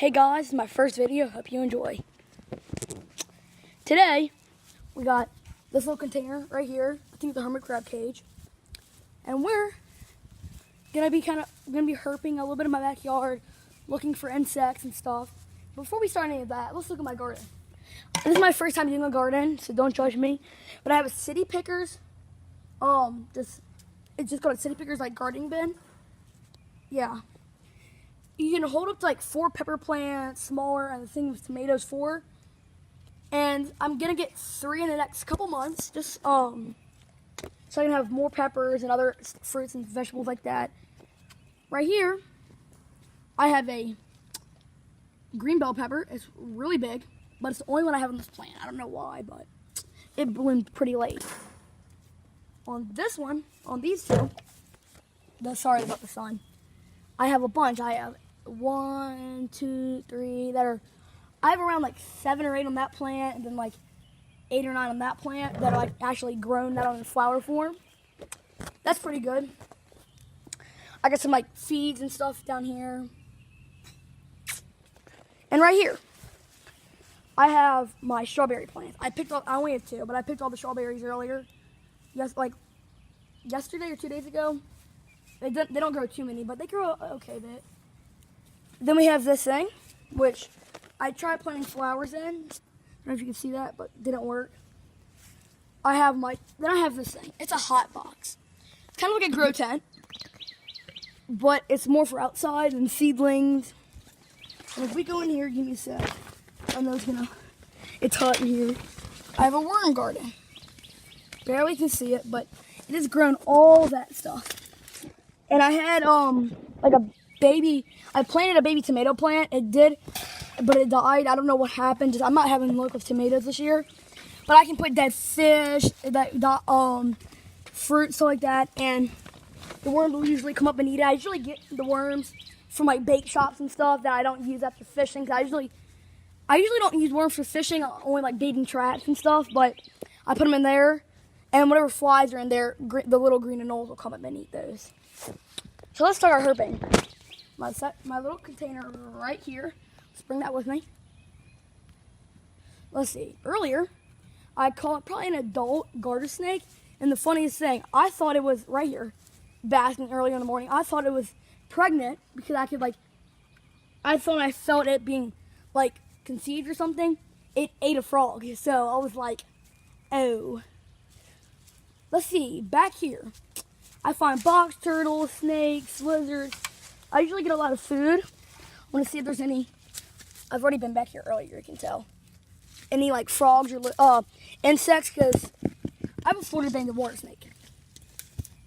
Hey guys, it's my first video. Hope you enjoy. Today, we got this little container right here. I think the hermit crab cage. And we're gonna be herping a little bit in my backyard, looking for insects and stuff. Before we start any of that, let's look at my garden. This is my first time doing a garden, so don't judge me. But I have a city pickers. It's just called a city pickers like gardening bin. Yeah. You can hold up to like 4 pepper plants, smaller, and the thing with tomatoes 4. And I'm gonna get 3 in the next couple months, just so I can have more peppers and other fruits and vegetables like that. Right here, I have a green bell pepper. It's really big, but it's the only one I have on this plant. I don't know why, but it bloomed pretty late. On this one, on these two, sorry about the sun, I have a bunch. I have 1, 2, 3 that are, I have around like 7 or 8 on that plant, and then like 8 or 9 on that plant that are like actually grown that on in flower form. That's pretty good. I got some like feeds and stuff down here. And right here, I have my strawberry plants. I only have 2, but I picked all the strawberries earlier. Yes, like yesterday or 2 days ago. They don't grow too many, but they grow okay bit. Then we have this thing, which I tried planting flowers in. I don't know if you can see that, but it didn't work. Then I have this thing. It's a hot box. It's kind of like a grow tent, but it's more for outside and seedlings. And if we go in here, give me a sec. I know it's hot in here. I have a worm garden. Barely can see it, but it has grown all that stuff. And I had I planted a baby tomato plant. It did, but it died. I don't know what happened. I'm not having luck with tomatoes this year. But I can put dead fish, fruit, stuff like that, and the worms will usually come up and eat it. I usually get the worms from like bait shops and stuff that I don't use after fishing. I usually don't use worms for fishing, only like baiting traps and stuff, but I put them in there, and whatever flies are in there, the little green anoles will come up and eat those. So let's start our herping. My little container right here. Let's bring that with me. Let's see. Earlier, I caught probably an adult garter snake, and the funniest thing, I thought it was right here, basking early in the morning. I thought it was pregnant because I thought I felt it being like conceived or something. It ate a frog, so I was like, oh. Let's see, back here, I find box turtles, snakes, lizards. I usually get a lot of food. I want to see if there's any. I've already been back here earlier, you can tell. Any like frogs or insects, because I have a Florida-banded water snake.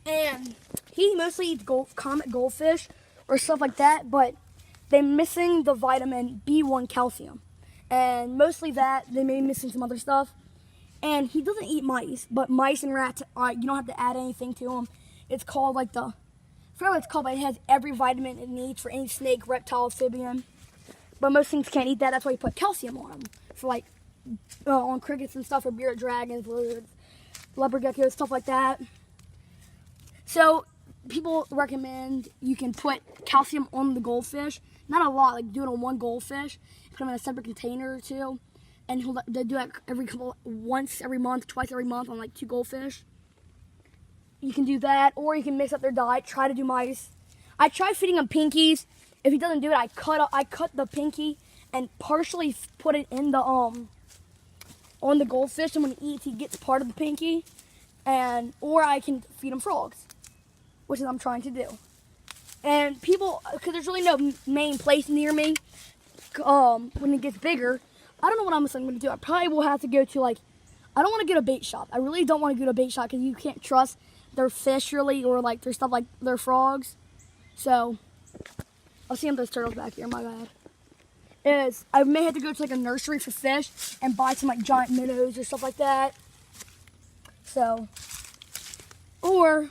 And he mostly eats comet goldfish or stuff like that, but they're missing the vitamin B1 calcium. And mostly that, they may be missing some other stuff. And he doesn't eat mice, but mice and rats, you don't have to add anything to them. It's called like I forgot what it's called, but it has every vitamin it needs for any snake, reptile, amphibian. But most things can't eat that. That's why you put calcium on them. For like, on crickets and stuff, or bearded dragons, lizards, leopard geckos, stuff like that. So, people recommend you can put calcium on the goldfish. Not a lot, like do it on one goldfish. Put them in a separate container or 2. And they do that once every month, twice every month on like 2 goldfish. You can do that, or you can mix up their diet. Try to do mice. I try feeding him pinkies. If he doesn't do it, I cut the pinky and partially put it in the on the goldfish. And when he eats, he gets part of the pinky, or I can feed him frogs, which is what I'm trying to do. And people, because there's really no main place near me, when it gets bigger, I don't know what I'm going to do. I probably will have to go to I don't want to go to a bait shop. I really don't want to go to a bait shop because you can't trust their fish really, or like their stuff like their frogs. So, I'll see those turtles back here, my bad. I may have to go to like a nursery for fish and buy some like giant minnows or stuff like that. So, or,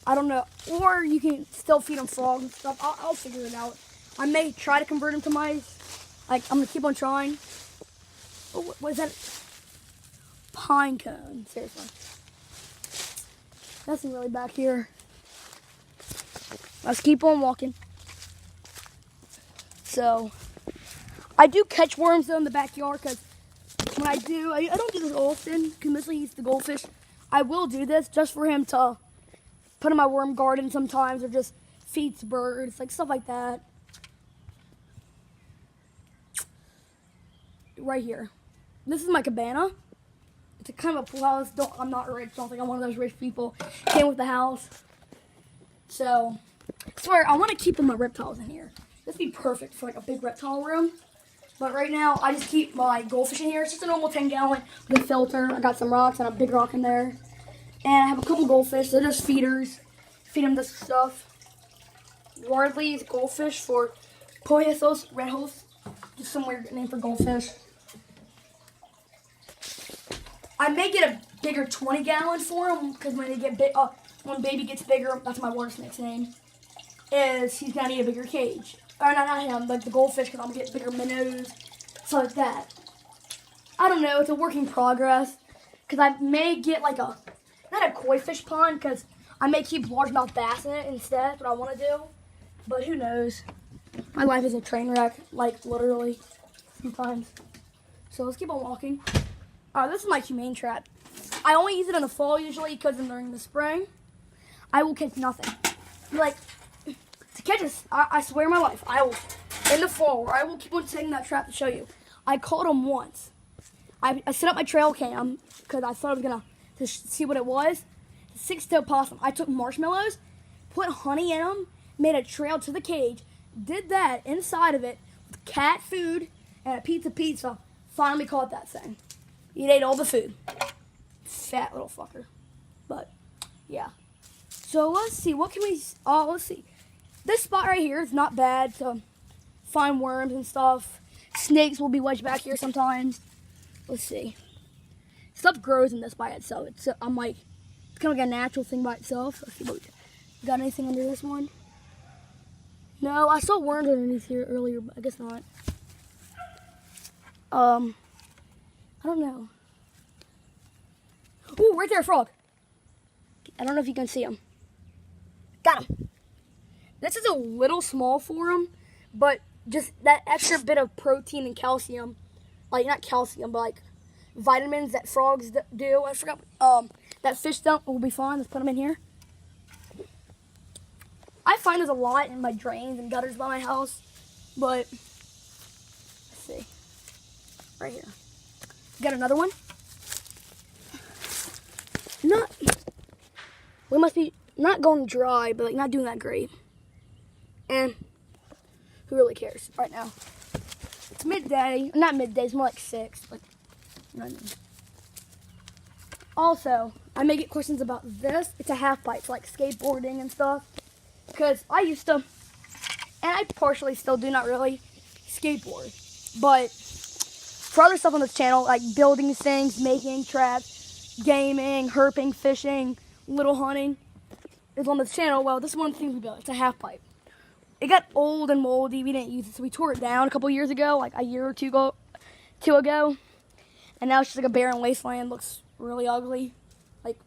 I don't know, or you can still feed them frogs and stuff. I'll figure it out. I may try to convert them to mice. Like, I'm going to keep on trying. Oh, what is that? Pine cone. Seriously. Nothing really back here. Let's keep on walking. So I do catch worms though in the backyard, because when I do, I don't do this often because mostly he's the goldfish. I will do this just for him to put in my worm garden sometimes, or just feeds birds, like stuff like that. Right here. This is my cabana. It's a kind of a pool house. I'm not rich. Don't think I'm one of those rich people. Came with the house. So, I swear, I want to keep my reptiles in here. This would be perfect for like a big reptile room. But right now, I just keep my goldfish in here. It's just a normal 10-gallon with a filter. I got some rocks and a big rock in there. And I have a couple goldfish. They're just feeders. Feed them this stuff. Wardley's goldfish for Poesos, red host. Just some weird name for goldfish. I may get a bigger 20-gallon for them, because when they get big, when baby gets bigger, that's my water snake's name, is he's gonna need a bigger cage. Or not him, like the goldfish, because I'm gonna get bigger minnows, stuff like that. I don't know, it's a work in progress, because I may get like not a koi fish pond, because I may keep largemouth bass in it instead. That's what I want to do, but who knows? My life is a train wreck, like literally, sometimes. So let's keep on walking. This is my humane trap. I only use it in the fall usually, because during the spring, I will catch nothing. Like, to catch this, I swear my life, I will, in the fall, I will keep on setting that trap to show you. I caught him once. I set up my trail cam, because I thought I was going to see what it was. 6-tailed possum. I took marshmallows, put honey in them, made a trail to the cage, did that inside of it with cat food and a pizza. Finally caught that thing. He ate all the food. Fat little fucker. But, yeah. So, let's see. What can we... Oh, let's see. This spot right here is not bad to find worms and stuff. Snakes will be wedged back here sometimes. Let's see. Stuff grows in this by itself. I'm like... It's kind of like a natural thing by itself. Let's see. Got anything under this one? No, I saw worms underneath here earlier, but I guess not. I don't know. Ooh, right there, a frog. I don't know if you can see him. Got him. This is a little small for him, but just that extra bit of protein and calcium, like not calcium, but like vitamins that frogs do. I forgot. That fish dump will be fine. Let's put them in here. I find there's a lot in my drains and gutters by my house, but let's see. Right here. Got another one. We must be not going dry, but like not doing that great. And who really cares right now? It's midday. Not midday, it's more like 6. Like, you know what I mean? Also, I may get questions about this. It's a half pipe for like skateboarding and stuff. Because I used to, and I partially still do not really skateboard. But for other stuff on this channel, like building things, making traps, gaming, herping, fishing, little hunting, is on this channel. Well, this is one of the things we built. It's a half pipe. It got old and moldy. We didn't use it, so we tore it down a couple years ago, like a year or two ago. And now it's just like a barren wasteland. Looks really ugly, like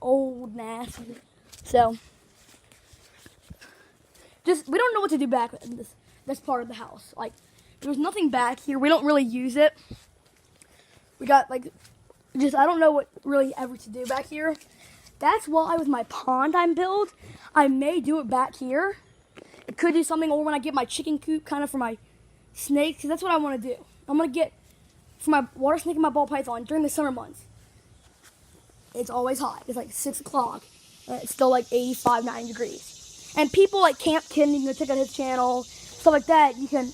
old, nasty. So, we don't know what to do back in this part of the house. Like, there's nothing back here. We don't really use it. We got like, I don't know what really ever to do back here. That's why with my pond I'm built, I may do it back here. It could do something, or when I get my chicken coop kind of for my snakes, because that's what I want to do. I'm going to get, for my water snake and my ball python during the summer months, it's always hot. It's like 6 o'clock. It's still like 85, 90 degrees. And people like Camp Kid, you can check out his channel, stuff like that,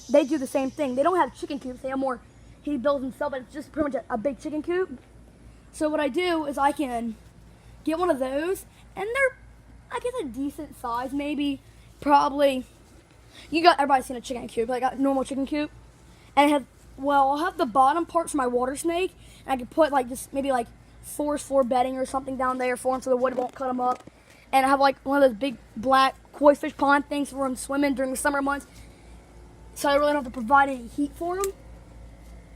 they do the same thing. They don't have chicken coops, they have more, he builds himself, but it's just pretty much a big chicken coop. So what I do is I can get one of those, and they're, I guess, a decent size, maybe, probably, everybody's seen a chicken coop, like a normal chicken coop, and I'll have the bottom part for my water snake, and I can put like just maybe like forest floor bedding or something down there for him so the wood won't cut him up, and I have like one of those big black koi fish pond things for him swimming during the summer months, so I really don't have to provide any heat for him,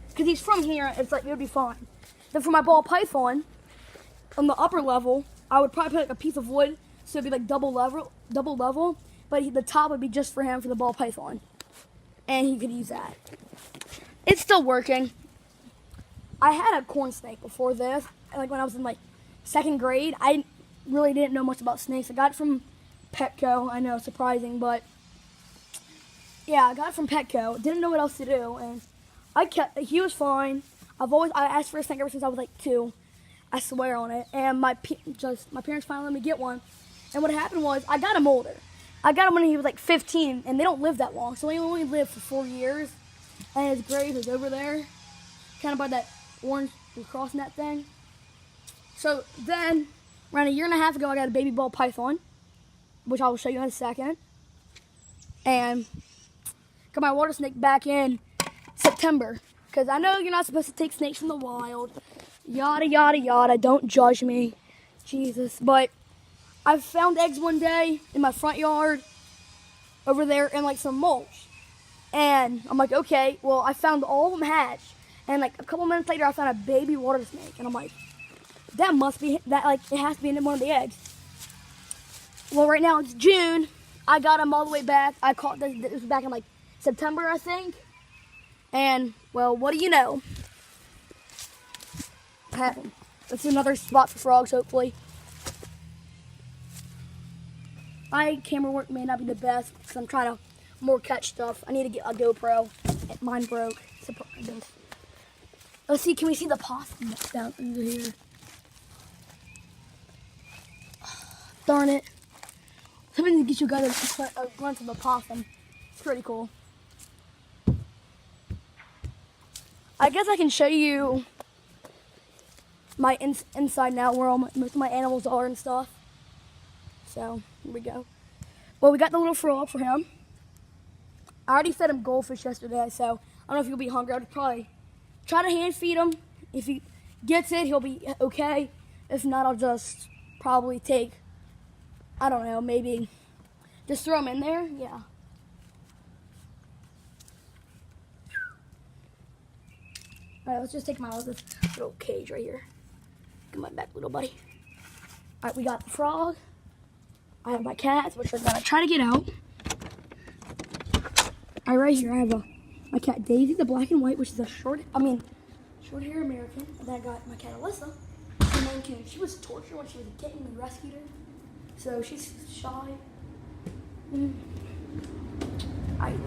because he's from here, it's like, it would be fine. Then for my ball python, on the upper level, I would probably put like a piece of wood, so it'd be like double level, but the top would be just for him for the ball python. and he could use that. It's still working. I had a corn snake before this, like when I was in like 2nd grade. I really didn't know much about snakes. I got it from Petco. I know, surprising, but yeah, I got it from Petco. Didn't know what else to do, and he was fine. I asked for a snake ever since I was like 2. I swear on it. And my parents finally let me get one. And what happened was I got him older. I got him when he was like 15, and they don't live that long, so he only lived for 4 years. And his grave is over there, kind of by that orange crossing that thing. So then, around a year and a half ago, I got a baby ball python, which I will show you in a second. And got my water snake back in September, because I know you're not supposed to take snakes from the wild. Yada, yada, yada. Don't judge me. Jesus. But I found eggs one day in my front yard over there in like some mulch. And I'm like, okay, well, I found all of them hatched. And like a couple minutes later, I found a baby water snake. And I'm like, that must be, like, it has to be in one of the eggs. Well, right now it's June. I got them all the way back. I caught this was back in like September, I think. And, well, what do you know? Happened. Let's do another spot for frogs, hopefully. My camera work may not be the best because I'm trying to more catch stuff. I need to get a GoPro. Mine broke. Let's see, can we see the possum that's down under here? Darn it. Something to get you guys a glimpse of a possum. It's pretty cool. I guess I can show you my inside now, where most of my animals are and stuff. So, here we go. Well, we got the little frog for him. I already fed him goldfish yesterday, so I don't know if he'll be hungry. I'd probably try to hand feed him. If he gets it, he'll be okay. If not, I'll just probably take, I don't know, maybe just throw him in there. Yeah. All right, let's just take him out of this little cage right here. Come on back, little buddy. All right, we got the frog. I have my cats, which are gonna try to get out. All right, right here I have my cat Daisy, the black and white, which is a short hair American. And then I got my cat Alyssa, the Maine Coon. She was tortured when she was a kitten. We rescued her, so she's shy. All right,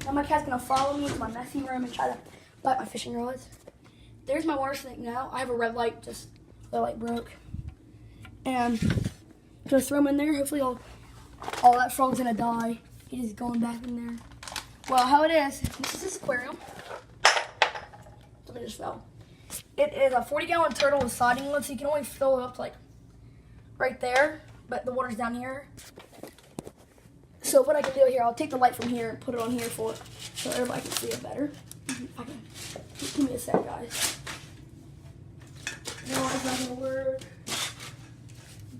now my cat's gonna follow me into my messy room and try to bite my fishing rods. There's my water snake now. I have a red light, just the light broke. And just throw him in there. Hopefully all that frog's gonna die. He's just going back in there. Well, how it is, this is this aquarium. Something just fell. It is a 40-gallon turtle with sliding lid, so you can only fill it up to like right there, but the water's down here. So what I can do here, I'll take the light from here and put it on here so everybody can see it better. Give me a sec, guys. No, it's not gonna work.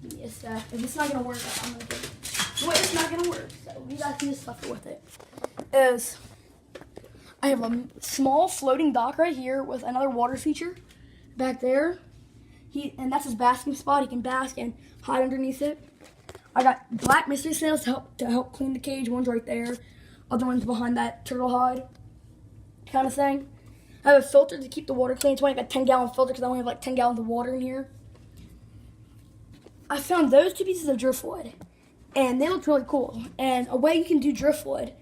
Give me a sec. If it's not gonna work, I'm gonna get it. Well, it's not gonna work, so you guys can just suffer with it. I have a small floating dock right here with another water feature back there. And that's his basking spot. He can bask and hide underneath it. I got black mystery snails to help clean the cage. One's right there. Other one's behind that turtle hide kind of thing. I have a filter to keep the water clean. It's only like a 10-gallon filter because I only have like 10 gallons of water in here. I found those 2 pieces of driftwood, and they look really cool. And a way you can do driftwood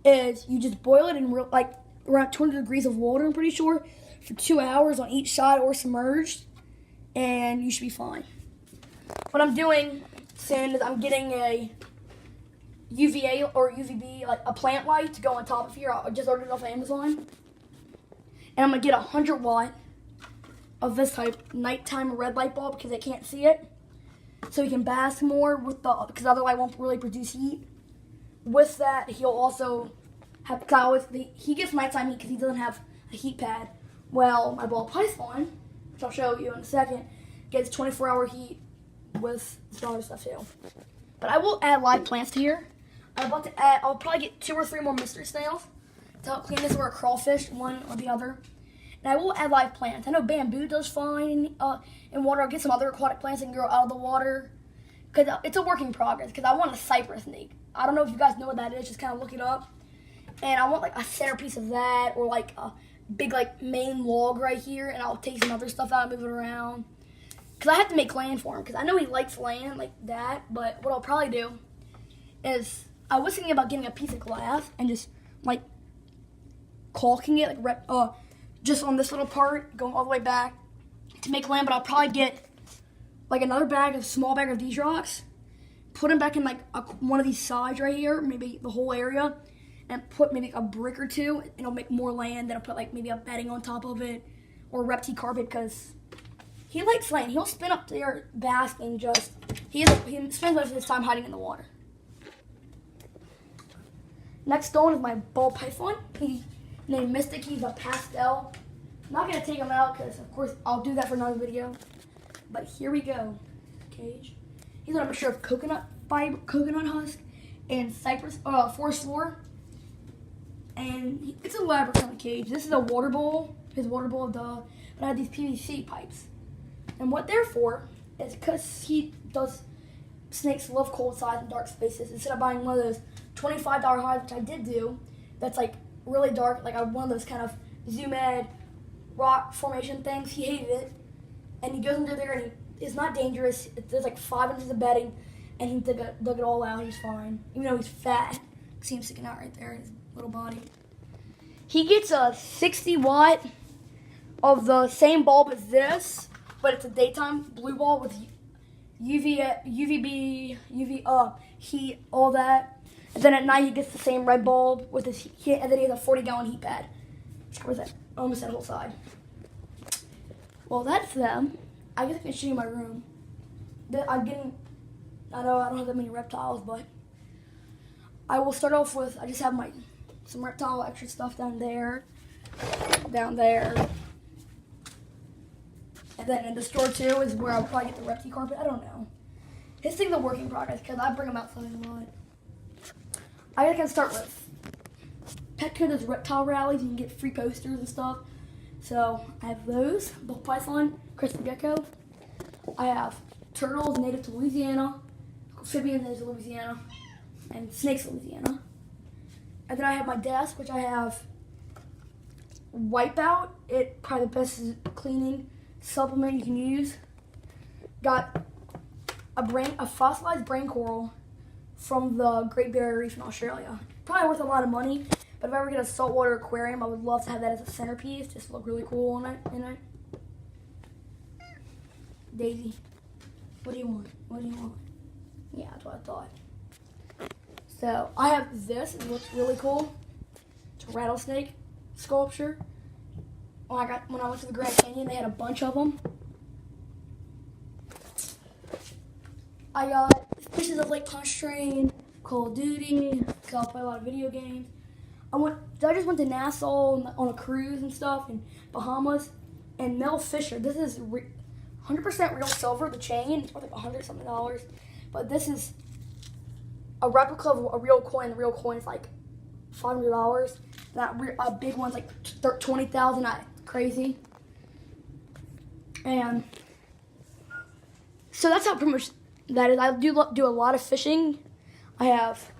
is you just boil it in like around 200 degrees of water, I'm pretty sure, for 2 hours on each side or submerged, and you should be fine. What I'm doing soon is I'm getting a UVA or UVB, like a plant light to go on top of here. I just ordered it off of Amazon. And I'm going to get 100 watt of this type nighttime red light bulb because they can't see it. So he can bask more with because the other light won't really produce heat. With that, he'll also have, he gets nighttime heat because he doesn't have a heat pad. Well, my ball python, which I'll show you in a second, gets 24-hour heat with some other stuff too. But I will add live plants to here. I'll probably get 2 or 3 more mystery snails to help clean this, or a crawfish, one or the other. And I will add live plants. I know bamboo does fine in water. I'll get some other aquatic plants that can grow out of the water because it's a work in progress. Because I want a cypress snake. I don't know if you guys know what that is. Just kind of look it up. And I want like a centerpiece of that, or like a big like main log right here. And I'll take some other stuff out and move it around. Because I have to make land for him. Because I know he likes land like that. But what I'll probably do is, I was thinking about getting a piece of glass and just like caulking it, like just on this little part, going all the way back to make land. But I'll probably get like another small bag of these rocks, put them back in like one of these sides right here, maybe the whole area, and put maybe a brick or two, and it'll make more land. Then I'll put like maybe a bedding on top of it, or reptile carpet, because he likes land. He'll spin up there basking. He spends most of his time hiding in the water. Next stone is my ball python. He's named Mystic. He's a pastel. I'm not gonna take him out because, of course, I'll do that for another video. But here we go. Cage. He's got a mixture of coconut husk, and cypress forest floor. And it's a elaborate kind of cage. This is a water bowl. His water bowl, but I have these PVC pipes. And what they're for is because snakes love cold sides and dark spaces. Instead of buying one of those $25 hides, which I did do, that's like really dark, like one of those kind of zoom ed rock formation things. He hated it, and he goes under there, and it's not dangerous. There's like 5 inches of bedding, and he dug it all out. He's fine, even though he's fat. See him sticking out right there, his little body. He gets a 60 watt of the same bulb as this, but it's a daytime blue bulb with UVB, heat, all that. And then at night he gets the same red bulb with his heat, and then he has a 40-gallon heat pad. Which covers that, almost that whole side. Well, that's them. I guess I can show you my room. I know I don't have that many reptiles, but I will start off with, I just have some reptile extra stuff down there. And then in the store too is where I'll probably get the reptile carpet. I don't know. His thing's a work in progress because I bring him outside a lot. I can start with Petco. There's reptile rallies. You can get free posters and stuff. So I have those. Ball python, crystal gecko. I have turtles native to Louisiana, amphibians native to Louisiana, and snakes Louisiana. And then I have my desk, which I have Wipeout. It probably the best cleaning supplement you can use. Got a fossilized brain coral from the Great Barrier Reef in Australia. Probably worth a lot of money, but if I ever get a saltwater aquarium, I would love to have that as a centerpiece. Just look really cool in it. Daisy, what do you want? Yeah, that's what I thought. So I have this. It looks really cool. It's a rattlesnake sculpture. When I went to the Grand Canyon, they had a bunch of them. I got pieces of Lake Pontchartrain, Call of Duty, because I play a lot of video games. I just went to Nassau on a cruise and stuff in Bahamas. And Mel Fisher, this is 100% real silver, the chain. It's worth like $100-something. But this is a replica of a real coin. The real coin is like $500. A big one's like $20,000. Crazy. And so that's how pretty much that is. I do a lot of fishing. I have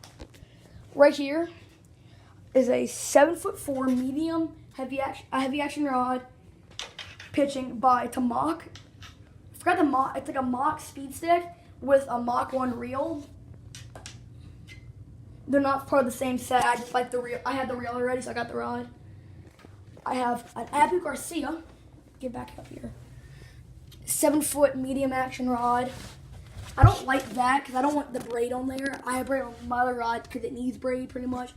right here is a 7'4" medium heavy action rod pitching by Mach. I forgot the Mach. It's like a Mach speed stick with a Mach 1 reel. They're not part of the same set. I just like the reel. I had the reel already, so I got the rod. I have an Abu Garcia. Get back up here. 7-foot medium action rod. I don't like that because I don't want the braid on there. I have braid on my other rod because it needs braid pretty much.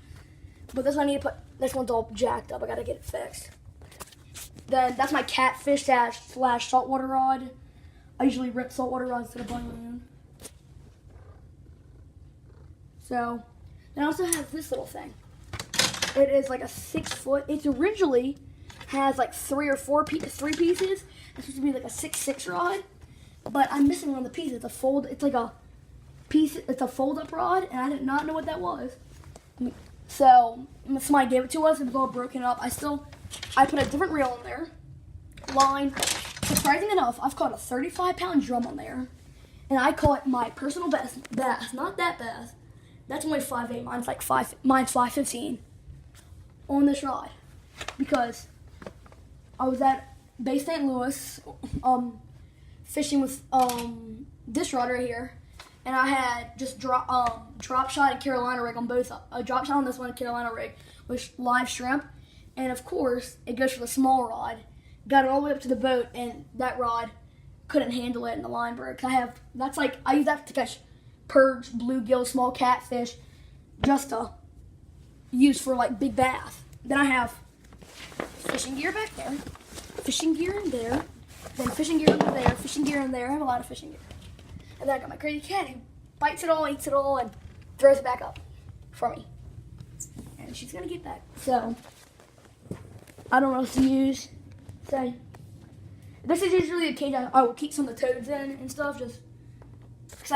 But this one I need to put. This one's all jacked up. I gotta get it fixed. Then that's my catfish slash saltwater rod. I usually rip saltwater rods instead of buying my own. So then I also have this little thing. It is like a 6-foot. It originally has like three pieces. It's supposed to be like a 6'6" rod, but I'm missing one of the pieces. It's like a piece. It's a fold-up rod, and I did not know what that was. So somebody gave it to us. It was all broken up. I put a different reel in there. Line. Surprising enough, I've caught a 35-pound drum on there, And I caught my personal best bass, not that bass. That's only 5'8". Mine's 5'15" on this rod, because I was at Bay St. Louis, fishing with this rod right here, and I had just drop shot and Carolina rig on both. A drop shot on this one, and Carolina rig with live shrimp, and of course it goes for the small rod. Got it all the way up to the boat, and that rod couldn't handle it, and the line broke. I use that to catch perch, bluegill, small catfish, just to use for like big bass. Then I have fishing gear back there, fishing gear in there, then fishing gear over there, fishing gear in there. I have a lot of fishing gear. And then I got my crazy cat who bites it all, eats it all, and throws it back up for me. And she's gonna get that. So I don't know what else to use. So this is usually a cage I will keep some of the toads in and stuff, just because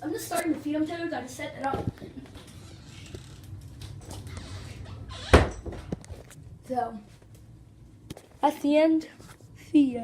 I'm just starting to feed them toads. I just set it up. So that's the end. See ya.